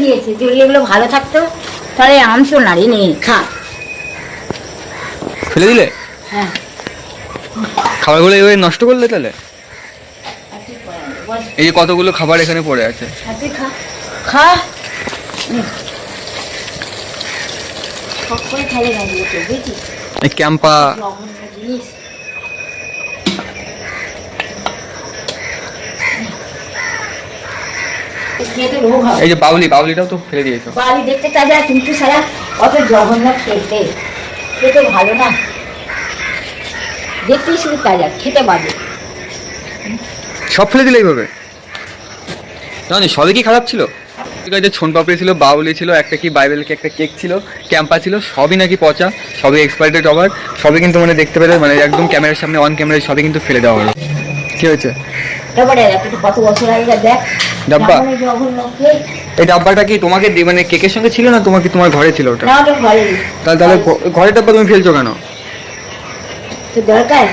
দিয়েছে, যদি এগুলো ভালো থাকতো তাহলে আনছো না রে, নে খা। ফেলে দিলে? হ্যাঁ। খাবারগুলো এভাবে নষ্ট করলে তাহলে? আর কি করা যাবে বল? এই যে কতগুলো খাবার এখানে পড়ে আছে। আর তুই খা, খা। সব করে খালে গাছগুলো তো বুঝছিস, এই ক্যাম্পা। জঘন্য জিনিস। খেয়ে তো রোগ হবে। এই যে বাউলিটাও তো ফেলে দিয়েছো। বালি দেখতে তাজা, কিন্তু সারা অত জঘন্য খেতে, খেতে ভালো না। দেখতেই শুধু তাজা, খেতে বাজে। সব ফেলে দিলে এইভাবে? জানি সবই কি খারাপ ছিল? ঠিক আছে, ছোন পাপড়ি ছিল, বাউলি ছিল, একটা কি বাইবেল কি একটা কেক ছিল, ক্যাম্পা ছিল, সবই নাকি পচা, সবই এক্সপায়ারি ডেট ওভার, সবই কিন্তু মানে দেখতে পেলে মানে একদম ক্যামেরার সামনে অন ক্যামেরায় সবই কিন্তু ফেলে দেওয়া হলো। কি হয়েছে? তারপরে তুই কত বছর আগে দেখ ডাব্বা? কেমন জঘন্য খেয়ে। এই ডাব্বাটা কি তোমাকে মানে কেকের সঙ্গে ছিল না তোমার ঘরে ছিল ওটা? না, ওটা ঘরে। তাহলে ঘরের ডাব্বা তুমি ফেলছো কেন? তো দরকার